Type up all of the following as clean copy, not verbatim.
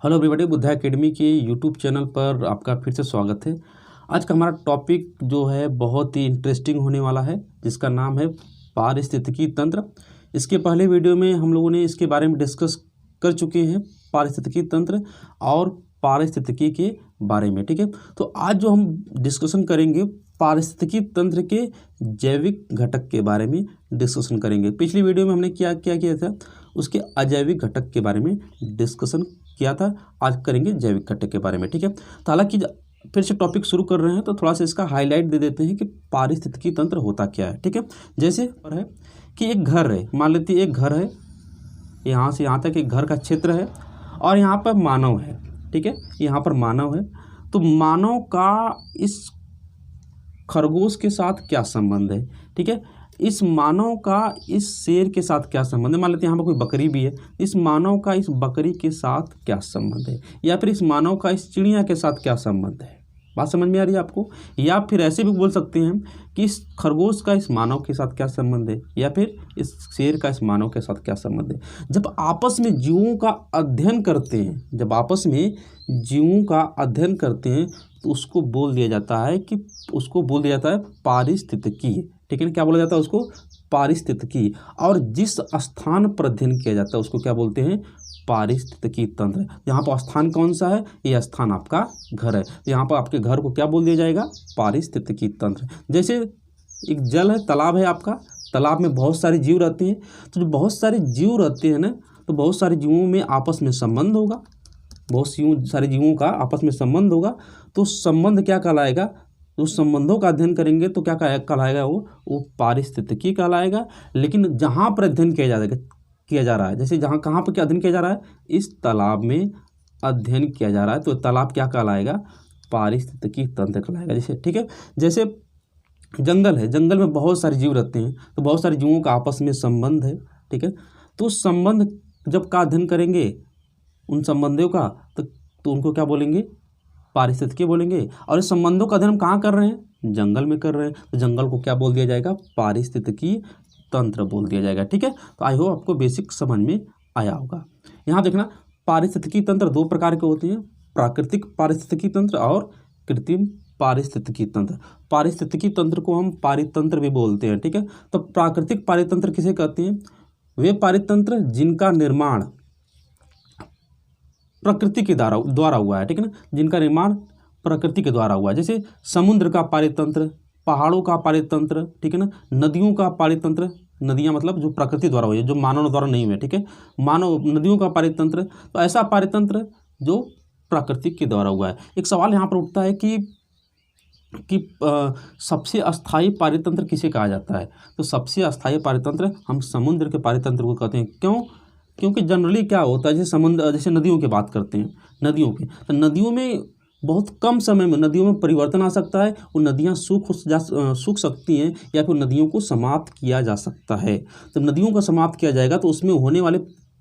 Hello everybody, Buddha academy के YouTube channel पर आपका फिर से स्वागत है। आज का हमारा टॉपिक जो है बहुत ही इंटरेस्टिंग होने वाला है, जिसका नाम है पारिस्थितिकी तंत्र। इसके पहले वीडियो में हम लोगों ने इसके बारे में डिस्कस कर चुके हैं, पारिस्थितिकी तंत्र और पारिस्थितिकी के बारे में। ठीक है, तो आज जो हम डिस्कशन करेंगे पारिस्थितिकी तंत्र के जैविक घटक के बारे में डिस्कशन करेंगे। पिछली वीडियो में हमने क्या किया था, उसके अजैविक घटक के बारे में डिस्कशन किया था। आज करेंगे जैविक घटक के बारे में। ठीक है, तो हालांकि फिर से टॉपिक शुरू कर रहे हैं तो थोड़ा सा इसका हाईलाइट दे देते हैं कि पारिस्थितिकी तंत्र होता क्या है। ठीक है, जैसे है कि एक घर है, मान लेते हैं एक घर है, यहाँ से यहाँ तक एक घर का क्षेत्र है और यहाँ पर मानव है। ठीक है, यहाँ पर मानव है, तो मानव का इस खरगोश के साथ क्या संबंध है। ठीक है, इस मानव का इस शेर के साथ क्या संबंध है। मान लेते हैं यहाँ पर कोई बकरी भी है, इस मानव का इस बकरी के साथ क्या संबंध है, या फिर इस मानव का इस चिड़िया के साथ क्या संबंध है। बात समझ में आ रही है आपको। या फिर ऐसे भी बोल सकते हैं कि इस खरगोश का इस मानव के साथ क्या संबंध है, या फिर इस शेर का इस मानव के साथ क्या संबंध है। जब आपस में जीवों का अध्ययन करते हैं, जब आपस में जीवों का अध्ययन करते हैं तो उसको बोल दिया जाता है कि उसको बोल दिया जाता है पारिस्थितिकी। ठीक है ना, क्या बोला जाता है उसको, पारिस्थितिकी। और जिस स्थान पर अध्ययन किया जाता है उसको क्या बोलते हैं, पारिस्थितिकी तंत्र। यहाँ पर स्थान कौन सा है, ये स्थान आपका घर है। यहाँ पर आपके घर को क्या बोल दिया जाएगा, पारिस्थितिकी तंत्र। जैसे एक जल है, तालाब है आपका, तालाब में बहुत सारे जीव रहते हैं, तो जो बहुत सारे जीव रहते हैं ना, तो बहुत सारे जीवों में आपस में संबंध होगा, बहुत सारे जीवों का आपस में संबंध होगा। तो संबंध क्या कहलाएगा, तो संबंधों का अध्ययन करेंगे तो क्या कहलाएगा, वो पारिस्थितिकी कहलाएगा। लेकिन जहाँ पर अध्ययन किया जा रहा है, जैसे जहाँ कहाँ पर क्या अध्ययन किया जा रहा है, इस तालाब में अध्ययन किया जा रहा है, तो तालाब क्या कहलाएगा, पारिस्थितिकी तंत्र कहलाएगा। जैसे ठीक है, जैसे जंगल है, जंगल में बहुत सारे जीव रहते हैं, तो बहुत सारे जीवों का आपस में संबंध है। ठीक है, तो संबंध जब का अध्ययन करेंगे उन संबंधों का, तो उनको क्या बोलेंगे, पारिस्थितिकी बोलेंगे। और इस संबंधों का अध्ययन हम कहाँ कर रहे हैं, जंगल में कर रहे हैं, तो जंगल को क्या बोल दिया जाएगा, पारिस्थितिकी तंत्र बोल दिया जाएगा। ठीक है, तो आई होप आपको बेसिक समझ में आया होगा। यहाँ देखना, पारिस्थितिकी तंत्र दो प्रकार के होते हैं, प्राकृतिक पारिस्थितिकी तंत्र और कृत्रिम पारिस्थितिकी तंत्र। पारिस्थितिकी तंत्र को हम पारितंत्र भी बोलते हैं। ठीक है, तो प्राकृतिक पारितंत्र किसे कहते हैं, वे पारितंत्र जिनका निर्माण प्रकृति के द्वारा हुआ है। ठीक है ना, जिनका निर्माण प्रकृति के द्वारा हुआ है। जैसे समुद्र का पारितंत्र, पहाड़ों का पारितंत्र, ठीक है ना, नदियों का पारितंत्र, नदियाँ मतलब जो प्रकृति द्वारा हुई है, जो मानव द्वारा नहीं हुए। ठीक है, मानव नदियों का पारितंत्र, तो ऐसा पारितंत्र जो प्रकृति के द्वारा हुआ है। एक सवाल यहाँ पर उठता है कि सबसे अस्थायी पारितंत्र किसे कहा जाता है, तो सबसे अस्थायी पारितंत्र हम समुद्र के पारितंत्र को कहते हैं। क्यों, क्योंकि जनरली क्या होता है, जैसे नदियों की बात करते हैं, नदियों की, तो नदियों में बहुत कम समय में नदियों में परिवर्तन आ सकता है, वो नदियाँ सूख सकती हैं, या फिर नदियों को समाप्त किया जा सकता है। तो नदियों को समाप्त किया जाएगा तो उसमें होने वाले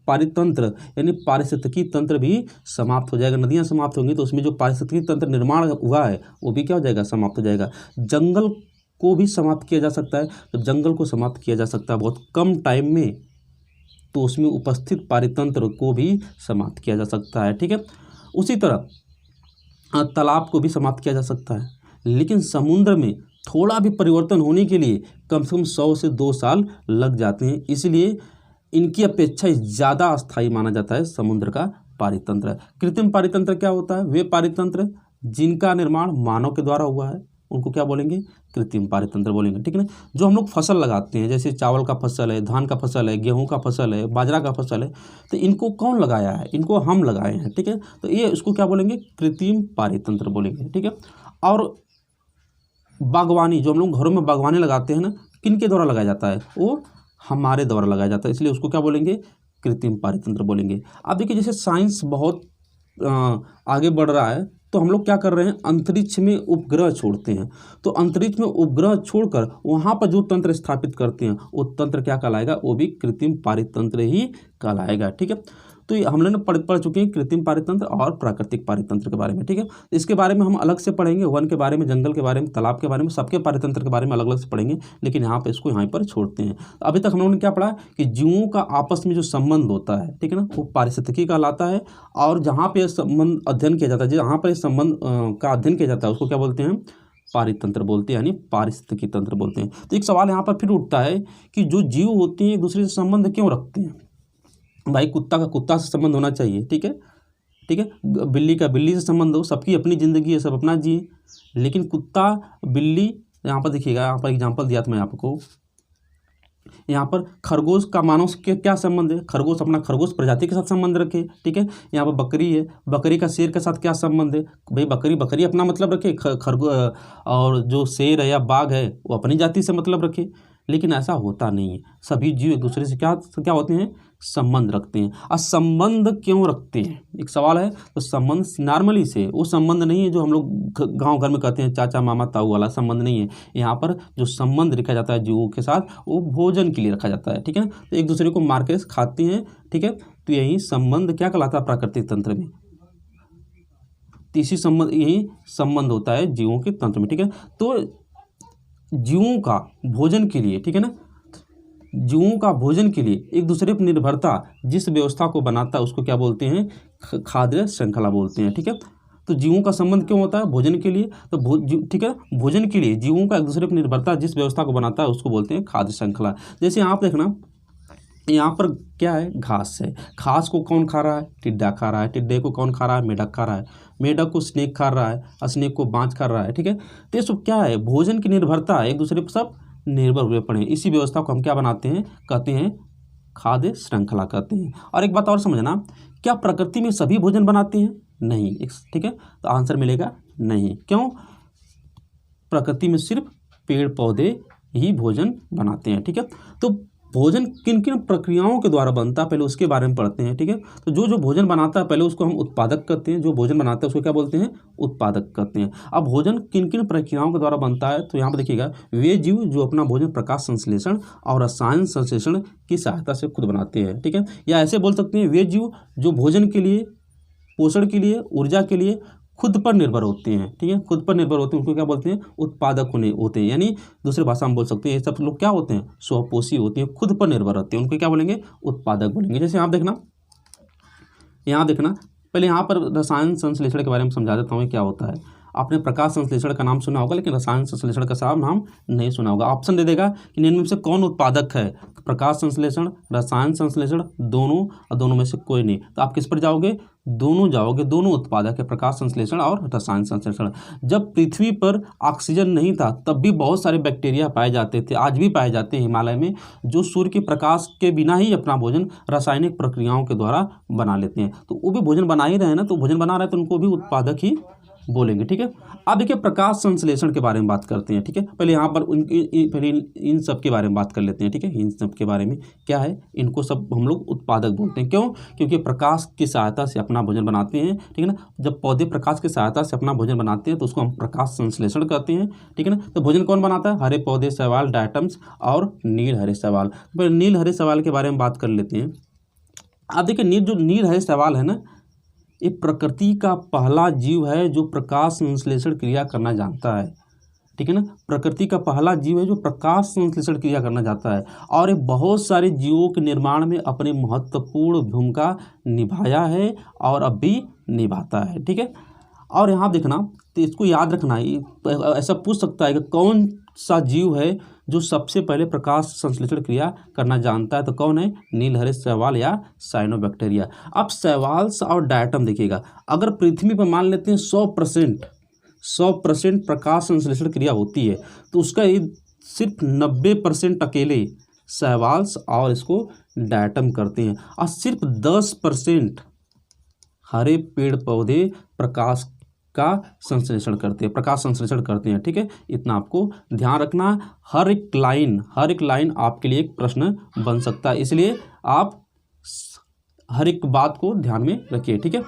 पारितंत्र यानी पारिस्थितिकी तंत्र भी समाप्त हो जाएगा। नदियाँ समाप्त होंगी तो उसमें जो पारिस्थितिकी तंत्र निर्माण हुआ है वो भी क्या हो जाएगा, समाप्त हो जाएगा। जंगल को भी समाप्त किया जा सकता है, तो जंगल को समाप्त किया जा सकता है बहुत कम टाइम में, तो उसमें उपस्थित पारितंत्र को भी समाप्त किया जा सकता है। ठीक है, उसी तरह तालाब को भी समाप्त किया जा सकता है, लेकिन समुद्र में थोड़ा भी परिवर्तन होने के लिए कम से कम 100 से 2 साल लग जाते हैं, इसलिए इनकी अपेक्षा ज़्यादा अस्थायी माना जाता है समुद्र का पारितंत्र। कृत्रिम पारितंत्र क्या होता है, वे पारितंत्र जिनका निर्माण मानव के द्वारा हुआ है उनको क्या बोलेंगे, कृत्रिम पारितंत्र बोलेंगे। ठीक है ना, जो हम लोग फसल लगाते हैं, जैसे चावल का फसल है, धान का फसल है, गेहूं का फसल है, बाजरा का फसल है, तो इनको कौन लगाया है, इनको हम लगाए हैं। ठीक है, तो ये इसको क्या बोलेंगे, कृत्रिम पारितंत्र बोलेंगे। ठीक है, और बागवानी, जो हम लोग घरों में बागवानी लगाते हैं ना, किन के द्वारा लगाया जाता है, वो हमारे द्वारा लगाया जाता है, इसलिए उसको क्या बोलेंगे, कृत्रिम पारितंत्र बोलेंगे। अब देखिए, जैसे साइंस बहुत आगे बढ़ रहा है, तो हम लोग क्या कर रहे हैं, अंतरिक्ष में उपग्रह छोड़ते हैं, तो अंतरिक्ष में उपग्रह छोड़कर वहाँ पर जो तंत्र स्थापित करते हैं वो तंत्र क्या कहलाएगा, वो भी कृत्रिम पारितंत्र ही कहलाएगा। ठीक है, तो ये हम लोग ने पढ़ चुके हैं कृत्रिम पारितंत्र और प्राकृतिक पारितंत्र के बारे में, ठीक है। इसके बारे में हम अलग से पढ़ेंगे, वन के बारे में, जंगल के बारे में, तालाब के बारे में, सबके पारितंत्र के बारे में अलग अलग से पढ़ेंगे, लेकिन यहाँ पर इसको यहाँ पर छोड़ते हैं। अभी तक हम लोगों ने क्या पढ़ा कि जीवों का आपस में जो संबंध होता है, ठीक है ना, वो पारिस्थितिकी कहलाता है। और जहाँ पे संबंध अध्ययन किया जाता है, जहाँ पर इस संबंध का अध्ययन किया जाता है, उसको क्या बोलते हैं, पारितंत्र बोलते हैं, यानी पारिस्थितिकी तंत्र बोलते हैं। तो एक सवाल यहाँ पर फिर उठता है कि जो जीव होते हैं एक दूसरे से संबंध क्यों रखते हैं। भाई कुत्ता का कुत्ता से संबंध होना चाहिए, ठीक है, ठीक है, बिल्ली का बिल्ली से संबंध हो, सबकी अपनी ज़िंदगी है, सब अपना जिए, लेकिन कुत्ता बिल्ली, यहाँ पर देखिएगा, यहाँ पर एग्जाम्पल दिया था मैं आपको, यहाँ पर खरगोश का मानव से क्या संबंध है, खरगोश अपना खरगोश प्रजाति के साथ संबंध रखे, ठीक है। यहाँ पर बकरी है, बकरी का शेर के साथ क्या संबंध है, भाई बकरी बकरी अपना मतलब रखे, खरगोश और जो शेर है या बाघ है वो अपनी जाति से मतलब रखे, लेकिन ऐसा होता नहीं है। सभी जीव एक दूसरे से क्या होते हैं, संबंध रखते हैं। और संबंध क्यों रखते हैं, एक सवाल है। तो संबंध नॉर्मली से वो संबंध नहीं है जो हम लोग गांव घर में कहते हैं चाचा मामा ताऊ वाला संबंध नहीं है। यहाँ पर जो संबंध रखा जाता है जीवों के साथ, वो भोजन के लिए रखा जाता है, ठीक है। तो एक दूसरे को मार के खाते हैं, ठीक है। तो यही संबंध क्या कहलाता है प्राकृतिक तंत्र में, यही संबंध होता है जीवों के तंत्र में, ठीक है। तो जीवों का भोजन के लिए, ठीक है ना, जीवों का भोजन के लिए एक दूसरे पर निर्भरता जिस व्यवस्था को बनाता है उसको क्या बोलते हैं, खाद्य श्रृंखला बोलते हैं, ठीक है। तो जीवों का संबंध क्यों होता है, भोजन के लिए। तो ठीक है, भोजन के लिए जीवों का एक दूसरे पर निर्भरता जिस व्यवस्था को बनाता है उसको बोलते हैं खाद्य श्रृंखला। जैसे आप देखना, यहाँ पर क्या है, घास है, घास को कौन खा रहा है, टिड्डा खा रहा है, टिड्डे को कौन खा रहा है, मेढक खा रहा है, मेढक को स्नेक खा रहा है, और स्नेक को बाँझ खा रहा है, ठीक है। तो ये सब क्या है, भोजन की निर्भरता है, एक दूसरे पर सब निर्भर हुए पड़े हैं। इसी व्यवस्था को हम क्या बनाते हैं, कहते हैं खाद्य श्रृंखला कहते हैं। और एक बात और समझना, क्या प्रकृति में सभी भोजन बनाते हैं, नहीं, ठीक है। तो आंसर मिलेगा नहीं। क्यों, प्रकृति में सिर्फ पेड़ पौधे ही भोजन बनाते हैं, ठीक है। तो भोजन किन किन प्रक्रियाओं के द्वारा बनता है पहले उसके बारे में पढ़ते हैं, ठीक है। तो जो भोजन बनाता है पहले उसको हम उत्पादक कहते हैं, जो भोजन बनाता है उसको क्या बोलते हैं, उत्पादक कहते हैं। अब भोजन किन किन प्रक्रियाओं के द्वारा बनता है, तो यहाँ पर देखिएगा, वे जीव जो अपना भोजन प्रकाश संश्लेषण और रसायन संश्लेषण की सहायता से खुद बनाते हैं, ठीक है। या ऐसे बोल सकते हैं, वे जीव जो भोजन के लिए, पोषण के लिए, ऊर्जा के लिए खुद पर निर्भर होते हैं, ठीक है, खुद पर निर्भर होते हैं, उनको क्या बोलते हैं, उत्पादक होते हैं। यानी दूसरी भाषा में बोल सकते हैं, ये सब लोग क्या होते हैं, स्वपोषी होते हैं, खुद पर निर्भर रहते हैं, उनको क्या बोलेंगे, उत्पादक बोलेंगे। जैसे आप देखना, यहाँ देखना, पहले यहाँ पर रसायन संश्लेषण के बारे में समझा देता हूँ क्या होता है। आपने प्रकाश संश्लेषण का नाम सुना होगा, लेकिन रसायन संश्लेषण का साफ नाम नहीं सुना होगा। ऑप्शन दे देगा कि निम्न में से कौन उत्पादक है, प्रकाश संश्लेषण, रसायन संश्लेषण, दोनों, और दोनों में से कोई नहीं। तो आप किस पर जाओगे, दोनों जाओगे, दोनों उत्पादक है, प्रकाश संश्लेषण और रसायन संश्लेषण। जब पृथ्वी पर ऑक्सीजन नहीं था तब भी बहुत सारे बैक्टीरिया पाए जाते थे, आज भी पाए जाते हैं हिमालय में, जो सूर्य के प्रकाश के बिना ही अपना भोजन रासायनिक प्रक्रियाओं के द्वारा बना लेते हैं। तो वो भी भोजन बना ही रहे हैं ना, तो भोजन बना रहे हैं तो उनको भी उत्पादक ही बोलेंगे, ठीक है। अब देखिए प्रकाश संश्लेषण के बारे में बात करते हैं, ठीक है। पहले यहाँ पर पहले इन सब के बारे में बात कर लेते हैं, ठीक है। इन सब के बारे में क्या है, इनको सब हम लोग उत्पादक बोलते हैं। क्यों, क्योंकि प्रकाश की सहायता से अपना भोजन बनाते हैं, ठीक है ना। जब पौधे प्रकाश की सहायता से अपना भोजन बनाते हैं तो उसको हम प्रकाश संश्लेषण कहते हैं, ठीक है ना। तो भोजन कौन बनाता है, हरे पौधे, शैवाल, डायटम्स और नील हरे शैवाल। तो नील हरे शैवाल के बारे में बात कर लेते हैं। आप देखिए, जो नील हरे शैवाल है ना, ये प्रकृति का पहला जीव है जो प्रकाश संश्लेषण क्रिया करना जानता है, ठीक है ना। प्रकृति का पहला जीव है जो प्रकाश संश्लेषण क्रिया करना जानता है, और ये बहुत सारे जीवों के निर्माण में अपनी महत्वपूर्ण भूमिका निभाया है और अब भी निभाता है, ठीक है। और यहाँ देखना, तो इसको याद रखना, ऐसा पूछ सकता है कि कौन सा जीव है जो सबसे पहले प्रकाश संश्लेषण क्रिया करना जानता है, तो कौन है, नील हरे शैवाल या साइनोबैक्टीरिया। अब शैवाल्स और डायटम देखिएगा, अगर पृथ्वी पर मान लेते हैं 100% प्रकाश संश्लेषण क्रिया होती है, तो उसका ये सिर्फ 90% अकेले शैवाल्स और इसको डायटम करते हैं, और सिर्फ 10% हरे पेड़ पौधे प्रकाश का संश्लेषण करते हैं, प्रकाश संश्लेषण करते हैं, ठीक है। इतना आपको ध्यान रखना। हर एक लाइन आपके लिए एक प्रश्न बन सकता है, इसलिए आप हर एक बात को ध्यान में रखिए, ठीक है।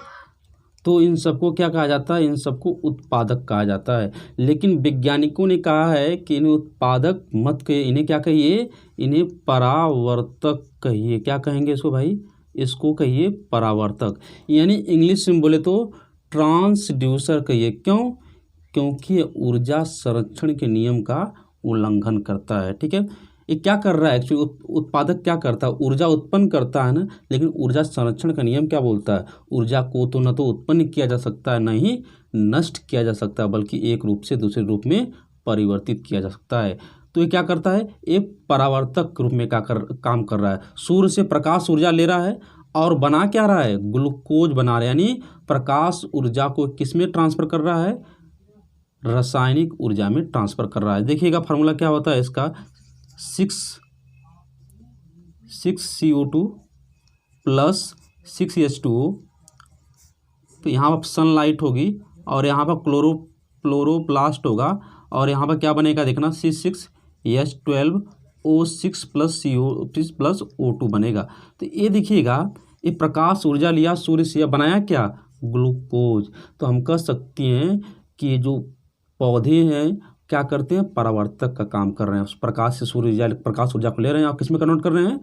तो इन सबको क्या कहा जाता है, इन सबको उत्पादक कहा जाता है। लेकिन वैज्ञानिकों ने कहा है कि इन्हें उत्पादक मत कहिए, इन्हें क्या कहिए, इन्हें परावर्तक कहिए। क्या कहेंगे इसको भाई, इसको कहिए परावर्तक, यानी इंग्लिश में बोले तो ट्रांसड्यूसर कहिए। क्यों? क्योंकि ये ऊर्जा संरक्षण के नियम का उल्लंघन करता है। ठीक है, ये क्या कर रहा है एक्चुअली, उत्पादक क्या करता है, ऊर्जा उत्पन्न करता है ना, लेकिन ऊर्जा संरक्षण का नियम क्या बोलता है, ऊर्जा को तो न तो उत्पन्न किया जा सकता है, न ही नष्ट किया जा सकता है, बल्कि एक रूप से दूसरे रूप में परिवर्तित किया जा सकता है। तो ये क्या करता है, एक परावर्तक के रूप में काम कर रहा है। सूर्य से प्रकाश ऊर्जा ले रहा है और बना क्या रहा है, ग्लूकोज बना रहा है, यानी प्रकाश ऊर्जा को किस में ट्रांसफर कर रहा है, रासायनिक ऊर्जा में ट्रांसफर कर रहा है। देखिएगा फार्मूला क्या होता है इसका, 6CO2 प्लस 6H2O। तो यहाँ पर सनलाइट होगी और यहाँ पर क्लोरोप्लास्ट होगा और यहाँ पर क्या बनेगा देखना, C6H12O6 plus CO6 plus O2 बनेगा। तो ये देखिएगा, ये प्रकाश ऊर्जा लिया सूर्य से, बनाया क्या, ग्लूकोज। तो हम कह सकते हैं कि जो पौधे हैं क्या करते हैं, परावर्तक का काम कर रहे हैं। उस प्रकाश से प्रकाश ऊर्जा को ले रहे हैं और किस में कन्वर्ट कर रहे हैं,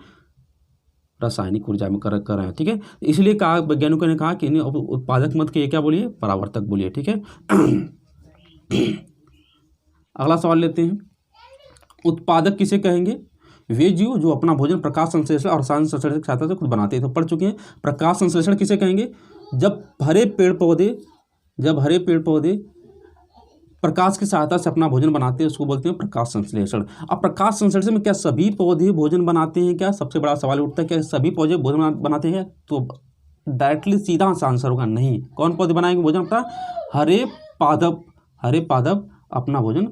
रासायनिक ऊर्जा में कर रहे हैं। ठीक है, इसलिए कहा, वैज्ञानिकों ने कहा कि इन्हें उत्पादक मत के क्या बोलिए, परावर्तक बोलिए। ठीक है, अगला सवाल लेते हैं, उत्पादक किसे कहेंगे, वे जीव जो अपना भोजन प्रकाश संश्लेषण और रसायन संश्लेषण की सहायता से खुद बनाते हैं। तो पढ़ चुके हैं। प्रकाश संश्लेषण किसे कहेंगे, जब हरे पेड़ पौधे प्रकाश की सहायता से अपना भोजन बनाते हैं, उसको बोलते हैं प्रकाश संश्लेषण। अब प्रकाश संश्लेषण में क्या सभी पौधे भोजन बनाते हैं क्या, सबसे बड़ा सवाल उठता है, क्या सभी पौधे भोजन बनाते हैं? तो डायरेक्टली सीधा आंसर होगा नहीं। कौन पौधे बनाएंगे भोजन अपना, हरे पादप अपना भोजन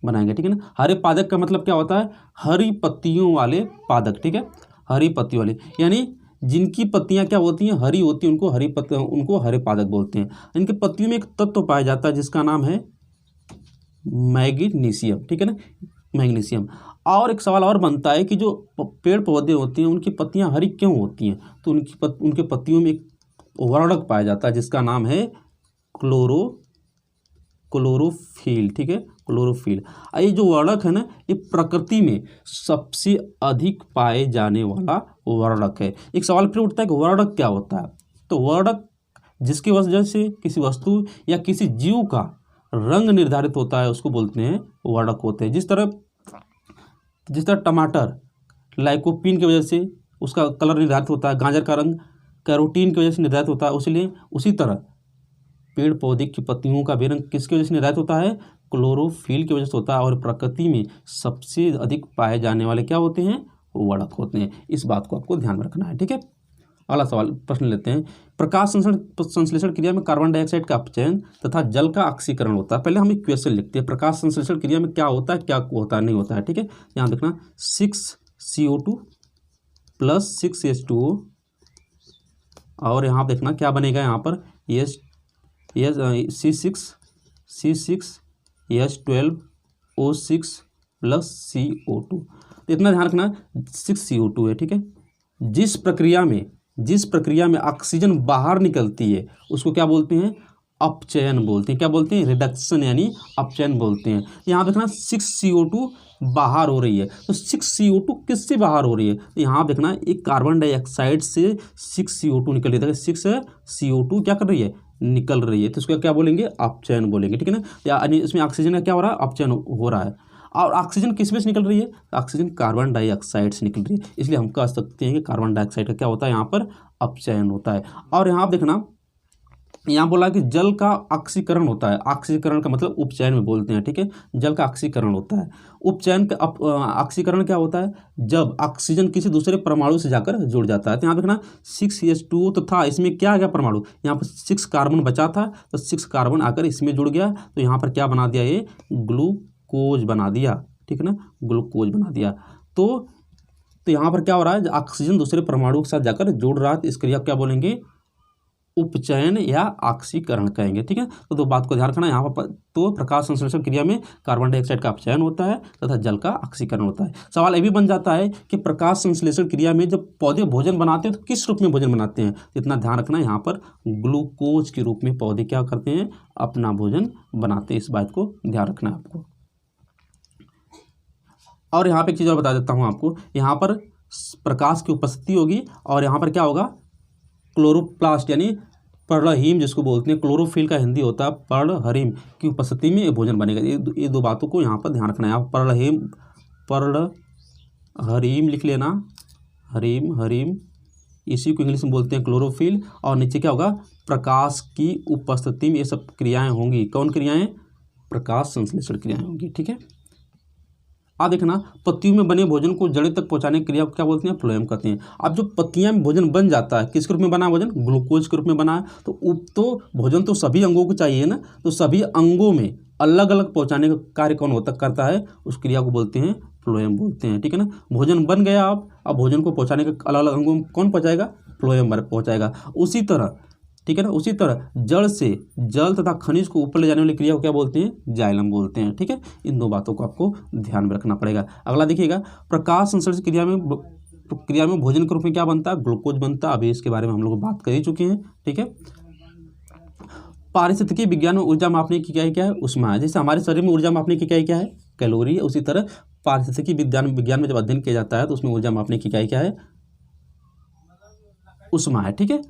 बनाएंगे। ठीक है ना, हरे पादप का मतलब क्या होता है, हरी पत्तियों वाले पादप। ठीक है, हरी पत्ती वाले, यानी जिनकी पत्तियां क्या होती हैं, हरी होती हैं, उनको हरे पादप बोलते हैं। इनके पत्तियों में एक तत्व पाया जाता है जिसका नाम है मैग्नीशियम। ठीक है ना, मैग्नीशियम। और एक सवाल और बनता है कि जो पेड़ पौधे होते हैं उनकी पत्तियां हरी क्यों होती हैं, तो उनके पत्तियों में एक वर्णक पाया जाता है जिसका नाम है क्लोरोफिल। ठीक है, क्लोरोफिल। ये जो वर्णक है ना, ये प्रकृति में सबसे अधिक पाए जाने वाला वर्णक है। एक सवाल फिर उठता है कि वर्णक क्या होता है, तो वर्णक जिसकी वजह से किसी वस्तु या किसी जीव का रंग निर्धारित होता है उसको बोलते हैं वर्णक होते हैं। जिस तरह टमाटर लाइकोपीन की वजह से उसका कलर निर्धारित होता है, गाजर का रंग कैरोटीन की वजह से निर्धारित होता है, उसी तरह पेड़ पौधे की पत्तियों का भी रंग किसकी वजह से निर्धारित होता है, क्लोरोफिल की वजह से होता है। और प्रकृति में सबसे अधिक पाए जाने वाले क्या होते हैं, वर्णक होते हैं। इस बात को आपको ध्यान में रखना है। ठीक है, अगला सवाल प्रश्न लेते हैं, प्रकाश संश्लेषण क्रिया में कार्बन डाइऑक्साइड का अपचयन तथा जल का ऑक्सीकरण होता है। पहले हम एक क्वेश्चन लिखते हैं, प्रकाश संश्लेषण क्रिया में क्या होता है, क्या होता है, नहीं होता है। ठीक है, यहाँ देखना 6CO2 प्लस 6H2O और यहाँ देखना क्या बनेगा, यहाँ पर C6H12O6 प्लस CO2। तो इतना ध्यान रखना, 6CO2 है। ठीक है, जिस प्रक्रिया में ऑक्सीजन बाहर निकलती है उसको क्या बोलते हैं, अपचयन बोलते हैं। क्या बोलते हैं, रिडक्शन, यानी अपचयन बोलते हैं। यहाँ देखना 6CO2 बाहर हो रही है, तो 6CO2 किससे बाहर हो रही है, तो यहाँ देखना एक कार्बन डाइऑक्साइड से 6CO2 निकल रही है, 6CO2 क्या कर रही है, निकल रही है, तो इसको क्या बोलेंगे, अपचयन बोलेंगे। ठीक है ना, या इसमें ऑक्सीजन का क्या हो रहा है, अपचयन हो रहा है। और ऑक्सीजन किस में से निकल रही है, ऑक्सीजन कार्बन डाइऑक्साइड से निकल रही है, इसलिए हम कह सकते हैं कि कार्बन डाइऑक्साइड का क्या होता है, यहाँ पर अपचयन होता है। और यहाँ देखना, यहाँ बोला कि जल का ऑक्सीकरण होता है। ऑक्सीकरण का मतलब उपचयन में बोलते हैं। ठीक है, जल का ऑक्सीकरण होता है। उपचयन का ऑक्सीकरण क्या होता है, जब ऑक्सीजन किसी दूसरे परमाणु से जाकर जुड़ जाता है। तो यहाँ देखना 6H2O तो था, इसमें क्या आ गया परमाणु, यहाँ पर 6 कार्बन बचा था, तो 6 कार्बन आकर इसमें जुड़ गया, तो यहाँ पर क्या बना दिया, ये ग्लूकोज बना दिया। ठीक है ना, ग्लूकोज बना दिया। तो यहाँ पर क्या हो रहा है, ऑक्सीजन दूसरे परमाणु के साथ जाकर जुड़ रहा है, तो इस क्रिया क्या बोलेंगे, उपचयन या ऑक्सीकरण कहेंगे। ठीक है, तो दो बात को ध्यान रखना यहाँ पर। तो प्रकाश संश्लेषण क्रिया में कार्बन डाइऑक्साइड का अपचयन होता है तथा जल का ऑक्सीकरण होता है। सवाल ये भी बन जाता है कि प्रकाश संश्लेषण क्रिया में जब पौधे भोजन बनाते हैं तो किस रूप में भोजन बनाते हैं, इतना ध्यान रखना, यहाँ पर ग्लूकोज के रूप में पौधे क्या करते हैं, अपना भोजन बनाते हैं। इस बात को ध्यान रखना है आपको। और यहाँ पर एक चीज़ और बता देता हूँ आपको, यहाँ पर प्रकाश की उपस्थिति होगी और यहाँ पर क्या होगा, क्लोरोप्लास्ट यानी पर्णहीम जिसको बोलते हैं, क्लोरोफिल का हिंदी होता है पर्णहरिम की उपस्थिति में ये भोजन बनेगा। ये दो बातों को यहाँ पर ध्यान रखना है। आप पर्णहरिम लिख लेना, हरिम इसी को इंग्लिश में बोलते हैं क्लोरोफिल। और नीचे क्या होगा, प्रकाश की उपस्थिति में ये सब क्रियाएं होंगी। कौन क्रियाएं? प्रकाश संश्लेषण क्रियाएं होंगी। ठीक है, आप देखना, पत्तियों में बने भोजन को जड़ों तक पहुंचाने की क्रिया को क्या बोलते हैं? फ्लोएम कहते हैं। अब जो पत्तियां में भोजन बन जाता है, किस रूप में बना भोजन? ग्लूकोज के रूप में बना है। तो भोजन तो सभी अंगों को चाहिए ना, तो सभी अंगों में अलग अलग पहुंचाने का कार्य कौन होता करता है? उस क्रिया को बोलते हैं फ्लोएम बोलते हैं। ठीक है ना, भोजन बन गया, अब भोजन को पहुंचाने के अलग अलग अंगों में कौन पहुंचाएगा? फ्लोएम पहुंचाएगा। उसी तरह, ठीक है ना, उसी तरह जड़ से जल तथा खनिज को ऊपर ले जाने वाली क्रिया को क्या बोलते हैं? जाइलम बोलते हैं। ठीक है, इन दो बातों को आपको ध्यान में रखना पड़ेगा। अगला देखिएगा, प्रकाश संश्लेषण क्रिया में भोजन के रूप में क्या बनता है? ग्लूकोज बनता है। अभी इसके बारे में हम लोग बात कर ही चुके हैं। ठीक है, पारिस्थितिकी विज्ञान में ऊर्जा मापने की इकाई क्या है? ऊष्मा है। जैसे हमारे शरीर में ऊर्जा मापने की इकाई क्या है? कैलोरी है। उसी तरह पारिस्थितिकी विज्ञान में जब अध्ययन किया जाता है तो उसमें ऊर्जा मापने की इकाई क्या है? ऊष्मा है। ठीक है,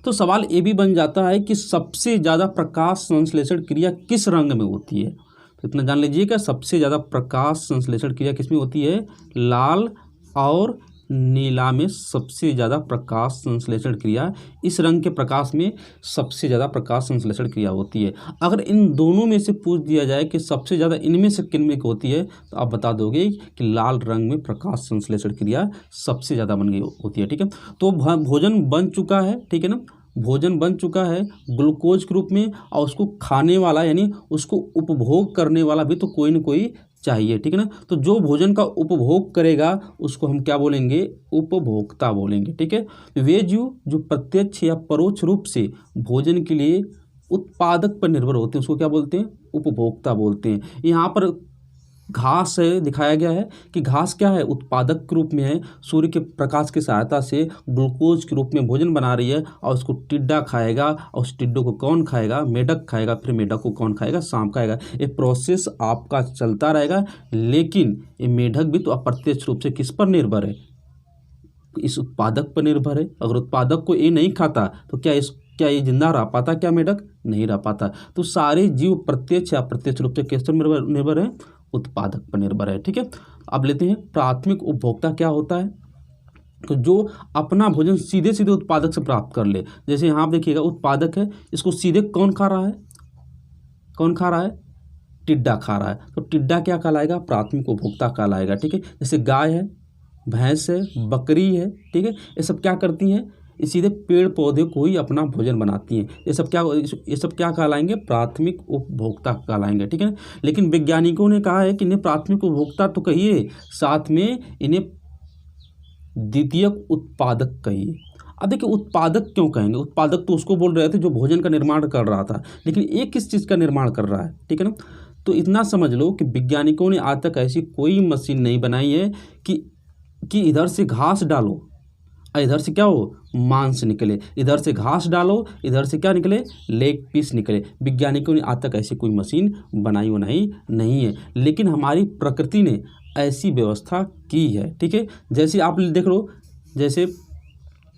तो सवाल ये भी बन जाता है कि सबसे ज़्यादा प्रकाश संश्लेषण क्रिया किस रंग में होती है? तो इतना जान लीजिएगा, सबसे ज़्यादा प्रकाश संश्लेषण क्रिया किस में होती है? लाल और नीला में सबसे ज़्यादा प्रकाश संश्लेषण क्रिया, इस रंग के प्रकाश में सबसे ज़्यादा प्रकाश संश्लेषण क्रिया होती है। अगर इन दोनों में से पूछ दिया जाए कि सबसे ज़्यादा इनमें से किन में होती है, तो आप बता दोगे कि लाल रंग में प्रकाश संश्लेषण क्रिया सबसे ज़्यादा बन गई होती है। ठीक है, तो भोजन बन चुका है, ठीक है ना, भोजन बन चुका है ग्लूकोज के रूप में, और उसको खाने वाला यानी उसको उपभोग करने वाला भी तो कोई न कोई चाहिए। ठीक है ना, तो जो भोजन का उपभोग करेगा उसको हम क्या बोलेंगे? उपभोक्ता बोलेंगे। ठीक है, वे जीव जो प्रत्यक्ष या परोक्ष रूप से भोजन के लिए उत्पादक पर निर्भर होते हैं उसको क्या बोलते हैं? उपभोक्ता बोलते हैं। यहाँ पर घास है दिखाया गया है कि घास क्या है? उत्पादक के रूप में है, सूर्य के प्रकाश की सहायता से ग्लूकोज के रूप में भोजन बना रही है, और उसको टिड्डा खाएगा, और उस टिड्डों को कौन खाएगा? मेढक खाएगा, फिर मेढक को कौन खाएगा? सांप खाएगा। ये प्रोसेस आपका चलता रहेगा, लेकिन ये मेढक भी तो अप्रत्यक्ष रूप से किस पर निर्भर है? इस उत्पादक पर निर्भर है। अगर उत्पादक को ये नहीं खाता तो क्या ये जिंदा रह पाता? क्या मेढक नहीं रह पाता? तो सारे जीव प्रत्यक्ष या अप्रत्यक्ष रूप से किस पर निर्भर है? उत्पादक पर निर्भर है। ठीक है, अब लेते हैं प्राथमिक उपभोक्ता क्या होता है? तो जो अपना भोजन सीधे सीधे उत्पादक से प्राप्त कर ले। जैसे यहाँ आप देखिएगा, उत्पादक है, इसको सीधे कौन खा रहा है? कौन खा रहा है? टिड्डा खा रहा है। तो टिड्डा क्या कहलाएगा? प्राथमिक उपभोक्ता कहलाएगा। ठीक है, जैसे गाय है, भैंस है, बकरी है, ठीक है, ये सब क्या करती हैं? ये सीधे पेड़ पौधे को ही अपना भोजन बनाती हैं। ये सब क्या कहलाएंगे? प्राथमिक उपभोक्ता कहलाएंगे। ठीक है ना, लेकिन वैज्ञानिकों ने कहा है कि इन्हें प्राथमिक उपभोक्ता तो कहिए, साथ में इन्हें द्वितीयक उत्पादक कहिए। अब देखिए, उत्पादक क्यों कहेंगे? उत्पादक तो उसको बोल रहे थे जो भोजन का निर्माण कर रहा था, लेकिन ये किस चीज़ का निर्माण कर रहा है? ठीक है ना, तो इतना समझ लो कि वैज्ञानिकों ने आज तक ऐसी कोई मशीन नहीं बनाई है कि इधर से घास डालो और इधर से क्या हो? मांस निकले। इधर से घास डालो, इधर से क्या निकले? लेग पीस निकले। वैज्ञानिकों ने आज तक ऐसी कोई मशीन बनाई नहीं है, लेकिन हमारी प्रकृति ने ऐसी व्यवस्था की है। ठीक है, जैसे आप देख लो, जैसे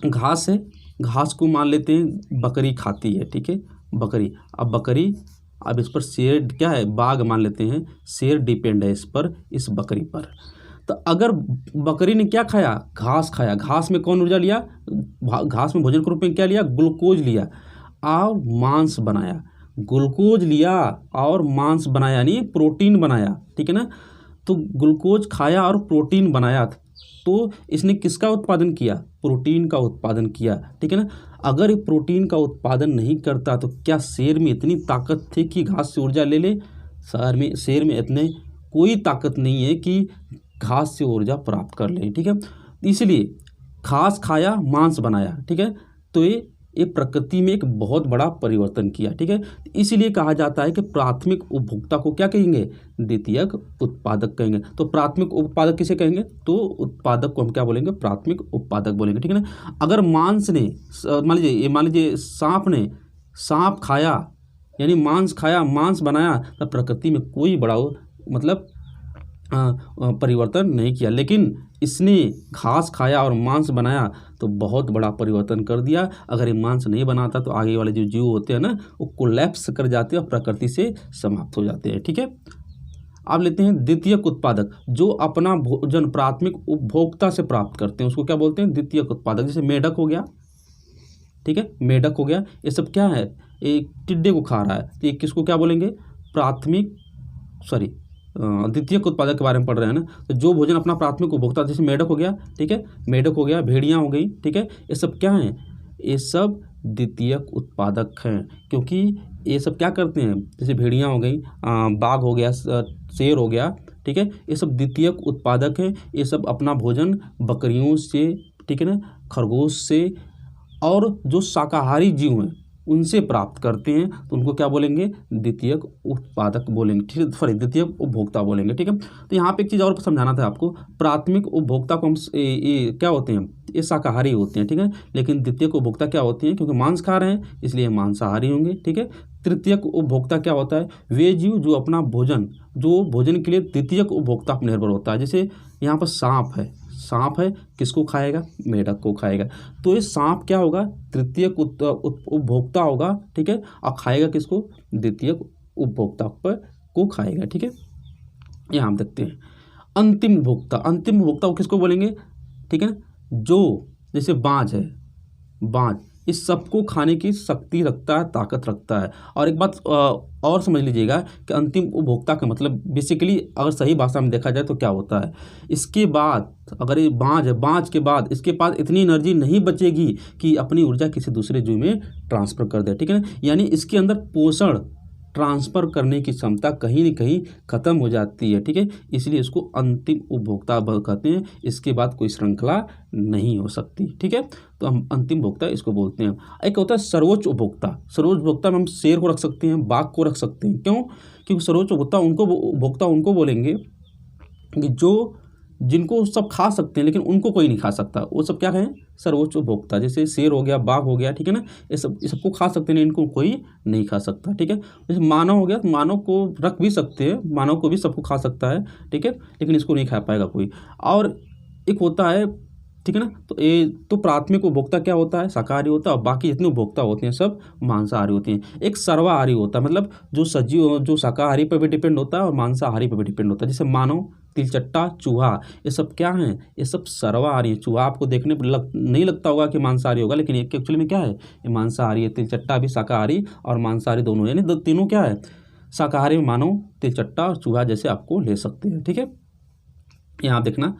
घास है, घास को मान लेते हैं बकरी खाती है। ठीक है, बकरी, अब इस पर शेर क्या है? बाघ मान लेते हैं, शेर डिपेंड है इस बकरी पर। तो अगर बकरी ने क्या खाया? घास खाया। घास में कौन ऊर्जा लिया? घास में भोजन के रूप में क्या लिया? ग्लूकोज लिया और मांस बनाया। ग्लूकोज लिया और मांस बनाया यानी प्रोटीन बनाया। ठीक है ना, तो ग्लूकोज खाया और प्रोटीन बनाया, तो इसने किसका उत्पादन किया? प्रोटीन का उत्पादन किया। ठीक है ना, अगर ये प्रोटीन का उत्पादन नहीं करता तो क्या शेर में इतनी ताकत थी कि घास से ऊर्जा ले ले? शेर में इतने कोई ताकत नहीं है कि घास से ऊर्जा प्राप्त कर ले। ठीक है, इसलिए घास खाया, मांस बनाया। ठीक है, तो ये प्रकृति में एक बहुत बड़ा परिवर्तन किया। ठीक है, इसीलिए कहा जाता है कि प्राथमिक उपभोक्ता को क्या कहेंगे? द्वितीयक उत्पादक कहेंगे। तो प्राथमिक उत्पादक किसे कहेंगे? तो उत्पादक को हम क्या बोलेंगे? प्राथमिक उत्पादक बोलेंगे। ठीक है ना, अगर मांस ने मान लीजिए सांप ने सांप खाया यानी मांस खाया, मांस बनाया, तो प्रकृति में कोई बड़ा मतलब परिवर्तन नहीं किया, लेकिन इसने घास खाया और मांस बनाया तो बहुत बड़ा परिवर्तन कर दिया। अगर ये मांस नहीं बनाता तो आगे वाले जो जीव होते हैं ना वो कोलैप्स कर जाते हैं और प्रकृति से समाप्त हो जाते हैं। ठीक है, अब लेते हैं द्वितीयक उत्पादक, जो अपना भोजन प्राथमिक उपभोक्ता से प्राप्त करते हैं उसको क्या बोलते हैं? द्वितीयक उत्पादक। जैसे मेढक हो गया, ठीक है, मेढक हो गया, ये सब क्या है? एक टिड्डे को खा रहा है, तो ये किसको क्या बोलेंगे? प्राथमिक द्वितीयक उत्पादक के बारे में पढ़ रहे हैं ना। तो जो भोजन अपना प्राथमिक उपभोक्ता, जैसे मेढक हो गया, ठीक है, मेढक हो गया, भेड़ियाँ हो गई, ठीक है, ये सब क्या हैं? ये सब द्वितीयक उत्पादक हैं, क्योंकि ये सब क्या करते हैं? जैसे भेड़ियाँ हो गई, बाघ हो गया, शेर हो गया, ठीक है, ये सब द्वितीयक उत्पादक हैं। ये सब अपना भोजन बकरियों से, ठीक है ना, खरगोश से और जो शाकाहारी जीव हैं उनसे प्राप्त करते हैं, तो उनको क्या बोलेंगे? द्वितीयक उत्पादक बोलेंगे, ठीक है, सॉरी, द्वितीयक उपभोक्ता बोलेंगे। ठीक है, तो यहाँ पे एक चीज़ और समझाना था आपको। प्राथमिक उपभोक्ता को हम ये क्या होते हैं? ये शाकाहारी होते हैं, ठीक है, लेकिन द्वितीयक उपभोक्ता क्या होते हैं? क्योंकि मांस खा रहे हैं इसलिए मांसाहारी होंगे। ठीक है, तृतीयक उपभोक्ता क्या होता है? वे जीव जो अपना भोजन, जो भोजन के लिए द्वितीयक उपभोक्ता पर निर्भर होता है। जैसे यहाँ पर सांप है, सांप है, किसको खाएगा? मेढक को खाएगा। तो ये सांप क्या होगा? तृतीयक उपभोक्ता होगा, ठीक है, और खाएगा किसको? द्वितीयक उपभोक्ता पर को खाएगा। ठीक है, यहाँ हम देखते हैं अंतिम उपभोक्ता। अंतिम उपभोक्ता को किसको बोलेंगे? ठीक है, जो जैसे बाज है, बाज इस सबको खाने की शक्ति रखता है, ताकत रखता है। और एक बात और समझ लीजिएगा कि अंतिम उपभोक्ता का मतलब बेसिकली अगर सही भाषा में देखा जाए तो क्या होता है? इसके बाद अगर ये बाज है, बाज के बाद इसके पास इतनी एनर्जी नहीं बचेगी कि अपनी ऊर्जा किसी दूसरे जीव में ट्रांसफ़र कर दे। ठीक है ना, यानी इसके अंदर पोषण ट्रांसफ़र करने की क्षमता कहीं न कहीं ख़त्म हो जाती है। ठीक है, इसलिए इसको अंतिम उपभोक्ता कहते हैं। इसके बाद कोई श्रृंखला नहीं हो सकती। ठीक है, तो हम अंतिम उपभोक्ता इसको बोलते हैं। एक होता है सर्वोच्च उपभोक्ता। सर्वोच्च उपभोक्ता में हम शेर को रख सकते हैं, बाघ को रख सकते हैं। क्यों? क्योंकि सर्वोच्च उपभोक्ता उनको बोलेंगे कि जो जिनको सब खा सकते हैं लेकिन उनको कोई नहीं खा सकता, वो सब क्या कहें? सर्वोच्च उपभोक्ता। जैसे शेर हो गया, बाघ हो गया, ठीक है ना, ये सबको खा सकते हैं, इनको कोई नहीं खा सकता। ठीक है, जैसे मानव हो गया, तो मानव को रख भी सकते हैं, मानव को भी सबको खा सकता है, ठीक है, लेकिन इसको नहीं खा पाएगा कोई। और एक होता है, ठीक है ना, तो ये तो प्राथमिक उपभोक्ता क्या होता है? शाकाहारी होता है, और बाकी जितने उपभोक्ता होते हैं सब मांसाहारी होते हैं। एक सर्वाहारी होता है, मतलब जो सजीव, जो शाकाहारी पर भी डिपेंड होता है और मांसाहारी पर भी डिपेंड होता है। जैसे मानव, तिलचट्टा, चूहा, ये सब क्या हैं? ये सब सर्वाहारी है। चूहा आपको देखने पर नहीं लगता होगा कि मांसाहारी होगा, लेकिन एक एक्चुअली में क्या है? ये मांसाहारी है। तिलचट्टा भी शाकाहारी और मांसाहारी दोनों, यानी तीनों क्या है? शाकाहारी में मानव, तिलचट्टा और चूहा जैसे आपको ले सकते हैं। ठीक है, यहाँ देखना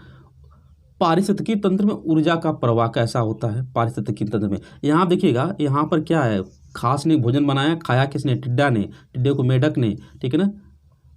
पारिस्थितिकी तंत्र में ऊर्जा का प्रवाह कैसा होता है। पारिस्थितिकी तंत्र में यहाँ देखिएगा, यहाँ पर क्या है? घास ने भोजन बनाया, खाया किसने? टिड्डा ने, टिड्डे को मेढक ने, ठीक है ना,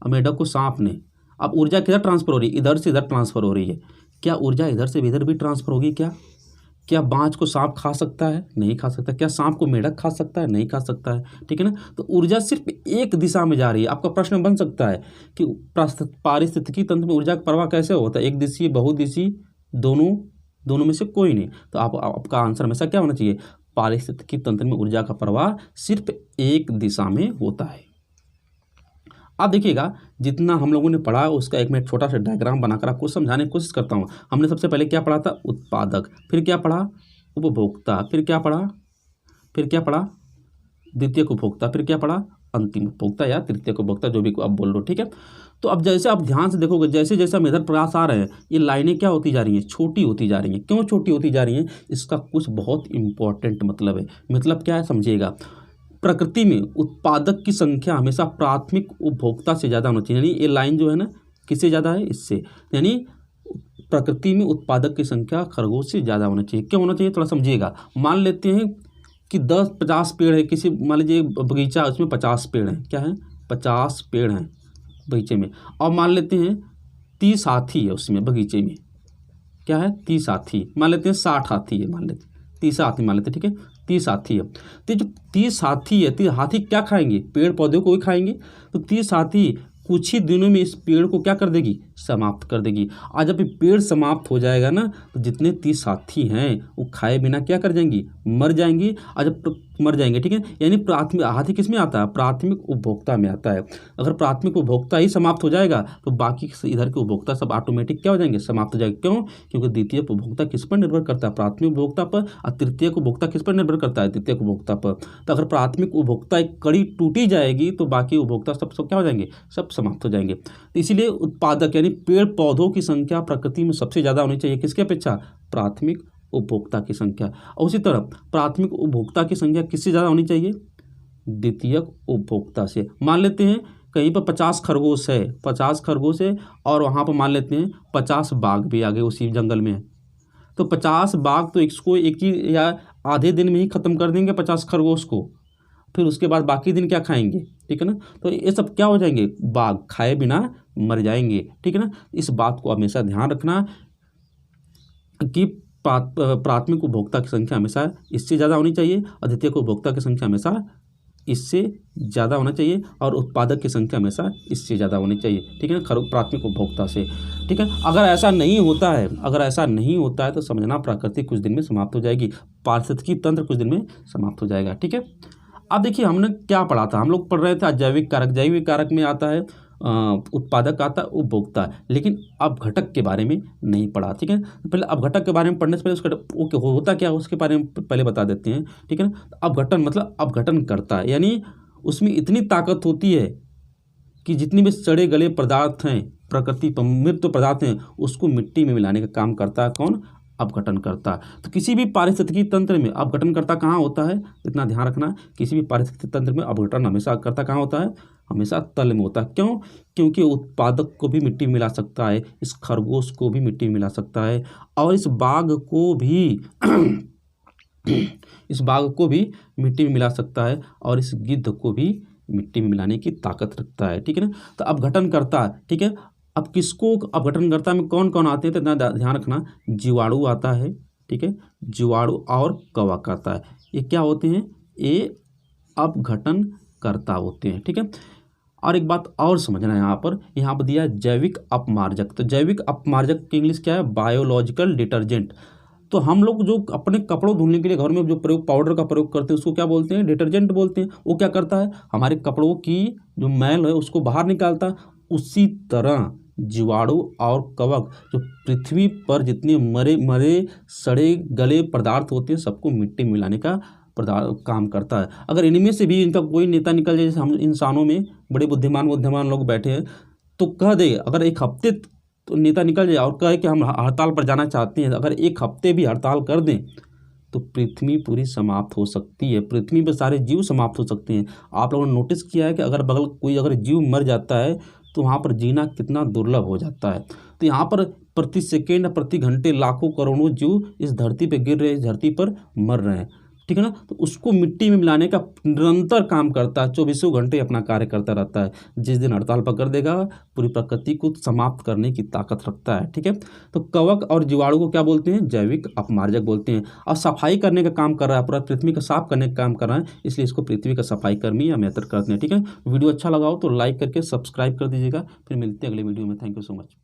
और मेढक को सांप ने। अब ऊर्जा किधर ट्रांसफर हो रही है? इधर से इधर ट्रांसफर हो रही है। क्या ऊर्जा इधर से इधर भी ट्रांसफर होगी? क्या बाज को सांप खा सकता है? नहीं खा सकता। क्या सांप को मेढक खा सकता है? नहीं खा सकता है। ठीक है ना, तो ऊर्जा सिर्फ एक दिशा में जा रही है। आपका प्रश्न बन सकता है कि पारिस्थितिकी तंत्र में ऊर्जा का प्रवाह कैसे होता है? एक दिशीय, बहुदिशीय, दोनों में से कोई नहीं। तो आपका आंसर हमेशा क्या होना चाहिए? पारिस्थितिकी तंत्र में ऊर्जा का प्रवाह सिर्फ एक दिशा में होता है। अब देखिएगा, जितना हम लोगों ने पढ़ा उसका एक मैं छोटा सा डायग्राम बनाकर आपको समझाने की कोशिश करता हूँ। हमने सबसे पहले क्या पढ़ा था? उत्पादक, फिर क्या पढ़ा? उपभोक्ता, फिर क्या पढ़ा? द्वितीयक उपभोक्ता, फिर क्या पढ़ा? अंतिम उपभोक्ता या तृतीयक उपभोक्ता, जो भी आप बोल रहे हो। ठीक है, तो अब जैसे आप ध्यान से देखोगे, जैसे जैसे हम इधर प्रयास आ रहे हैं, ये लाइनें क्या होती जा रही हैं? छोटी होती जा रही हैं। क्यों छोटी होती जा रही हैं? इसका कुछ बहुत इंपॉर्टेंट मतलब है। मतलब क्या है, समझिएगा। प्रकृति में उत्पादक की संख्या हमेशा प्राथमिक उपभोक्ता से ज़्यादा होना चाहिए। यानी ये लाइन जो है ना, किससे ज़्यादा है? इससे। यानी प्रकृति में उत्पादक की संख्या खरगोश से ज़्यादा होना चाहिए। क्यों होना चाहिए? थोड़ा समझिएगा। मान लेते हैं कि 10-50 पेड़ है, किसी मान लीजिए बगीचा, उसमें 50 पेड़ हैं। क्या है? 50 पेड़ हैं बगीचे में। और मान लेते हैं 30 हाथी है उसमें बगीचे में। क्या है? 30 हाथी। मान लेते हैं 60 हाथी है, मान लेते 30 हाथी मान लेते, ठीक है, 30 हाथी है। तो जो 30 हाथी है, 30 हाथी क्या खाएंगे? पेड़ पौधे को ही खाएंगे। तो 30 हाथी कुछ ही दिनों में इस पेड़ को क्या कर देगी? समाप्त कर देगी। आज जब ये पेड़ समाप्त हो जाएगा ना, तो जितने 30 हाथी हैं वो खाए बिना क्या कर जाएंगी? मर जाएंगी। और जब मर जाएंगे, ठीक है। यानी प्राथमिक हाथी किस में आता है, प्राथमिक उपभोक्ता में आता है। अगर प्राथमिक उपभोक्ता ही समाप्त हो जाएगा तो बाकी इधर के उपभोक्ता सब ऑटोमेटिक क्या हो जाएंगे, समाप्त हो जाएंगे। क्यों? क्योंकि द्वितीय उपभोक्ता किस पर निर्भर करता है, प्राथमिक उपभोक्ता पर, और तृतीय उपभोक्ता किस पर निर्भर करता है, द्वितीय उपभोक्ता पर। तो अगर प्राथमिक उपभोक्ता एक कड़ी टूटी जाएगी तो बाकी उपभोक्ता सब क्या हो जाएंगे, सब समाप्त हो जाएंगे। तो इसीलिए उत्पादक यानी पेड़ पौधों की संख्या प्रकृति में सबसे ज़्यादा होनी चाहिए, किसके अपेक्षा, प्राथमिक उपभोक्ता की संख्या। और उसी तरह प्राथमिक उपभोक्ता की संख्या किससे ज़्यादा होनी चाहिए, द्वितीयक उपभोक्ता से। मान लेते हैं कहीं पर 50 खरगोश है, 50 खरगोश है, और वहाँ पर मान लेते हैं 50 बाघ भी आ गए उसी जंगल में। तो 50 बाघ तो इसको एक ही या आधे दिन में ही ख़त्म कर देंगे 50 खरगोश को, फिर उसके बाद बाकी दिन क्या खाएंगे, ठीक है ना। तो ये सब क्या हो जाएंगे, बाघ खाए बिना मर जाएंगे, ठीक है ना। इस बात को हमेशा ध्यान रखना कि प्राथमिक उपभोक्ता की संख्या हमेशा इससे ज़्यादा होनी चाहिए और द्वितीय उपभोक्ता की संख्या हमेशा इससे ज़्यादा होना चाहिए और उत्पादक की संख्या हमेशा इससे ज़्यादा होनी चाहिए, ठीक है ना, प्राथमिक उपभोक्ता से, ठीक है। अगर ऐसा नहीं होता है, अगर ऐसा नहीं होता है तो समझना प्रकृति कुछ दिन में समाप्त हो जाएगी, पारिस्थितिकी तंत्र कुछ दिन में समाप्त हो जाएगा, ठीक है। अब देखिए हमने क्या पढ़ा था, हम लोग पढ़ रहे थे जैविक कारक। जैविक कारक में आता है उत्पादक, आता है उपभोक्ता, लेकिन अपघटक के बारे में नहीं पढ़ा, ठीक है। पहले अपघटक के बारे में पढ़ने से पहले उसका होता क्या है उसके बारे में पहले बता देते हैं, ठीक है ना। अपघटन मतलब अपघटन करता है, यानी उसमें इतनी ताकत होती है कि जितनी भी सड़े गले पदार्थ हैं, प्रकृति पर मृत पदार्थ हैं, उसको मिट्टी में मिलाने का काम करता है कौन, अपघटन करता। तो किसी भी पारिस्थितिकी तंत्र में अपघटन करता कहाँ होता है, इतना ध्यान रखना, किसी भी पारिस्थितिकी तंत्र में अपघटन हमेशा करता कहाँ होता है, हमेशा तल में होता है। क्यों? क्योंकि उत्पादक को भी मिट्टी में मिला सकता है, इस खरगोश को भी मिट्टी में मिला सकता है, और इस बाघ को भी इस बाघ को भी मिट्टी में मिला सकता है, और इस गिद्ध को भी मिट्टी में मिलाने की ताकत रखता है, ठीक है ना। तो अपघटन करता है, ठीक है। अब किसको अपघटन करता में कौन कौन आते हैं तो इतना ध्यान रखना, जीवाणु आता है, ठीक है, जीवाणु और कवक आता है। ये क्या होते हैं, ये अपघटन करता होते हैं, ठीक है। और एक बात और समझना है, यहाँ पर दिया जैविक अपमार्जक। तो जैविक अपमार्जक की इंग्लिश क्या है, बायोलॉजिकल डिटर्जेंट। तो हम लोग जो अपने कपड़ों धुलने के लिए घर में जो प्रयोग पाउडर का प्रयोग करते हैं उसको क्या बोलते हैं, डिटर्जेंट बोलते हैं। वो क्या करता है, हमारे कपड़ों की जो मैल है उसको बाहर निकालता है। उसी तरह जीवाणु और कवक जो पृथ्वी पर जितने मरे सड़े गले पदार्थ होते हैं सबको मिट्टी में मिलाने का काम करता है। अगर इनमें से भी इनका कोई नेता निकल जाए, जैसे हम इंसानों में बड़े बुद्धिमान लोग बैठे हैं, तो कह दे अगर एक हफ्ते तो नेता निकल जाए और कहे कि हम हड़ताल पर जाना चाहते हैं, अगर एक हफ्ते भी हड़ताल कर दें तो पृथ्वी पूरी समाप्त हो सकती है, पृथ्वी पर सारे जीव समाप्त हो सकते हैं। आप लोगों ने नोटिस किया है कि अगर बगल कोई अगर जीव मर जाता है तो वहाँ पर जीना कितना दुर्लभ हो जाता है। तो यहाँ पर प्रति सेकेंड प्रति घंटे लाखों करोड़ों जीव इस धरती पर गिर रहे हैं, इस धरती पर मर रहे हैं, ठीक है ना। तो उसको मिट्टी में मिलाने का निरंतर काम करता है, 24 घंटे अपना कार्य करता रहता है। जिस दिन हड़ताल पकड़ देगा पूरी प्रकृति को समाप्त करने की ताकत रखता है, ठीक है। तो कवक और जीवाणु को क्या बोलते हैं, जैविक अपमार्जक बोलते हैं। और सफाई करने का काम कर रहा है, पूरा पृथ्वी का साफ करने का काम कर रहा है, इसलिए इसको पृथ्वी का सफाई कर्मी या मेहतर करते हैं, ठीक है। वीडियो अच्छा लगा हो तो लाइक करके सब्सक्राइब कर दीजिएगा। फिर मिलते हैं अगले वीडियो में। Thank you so much.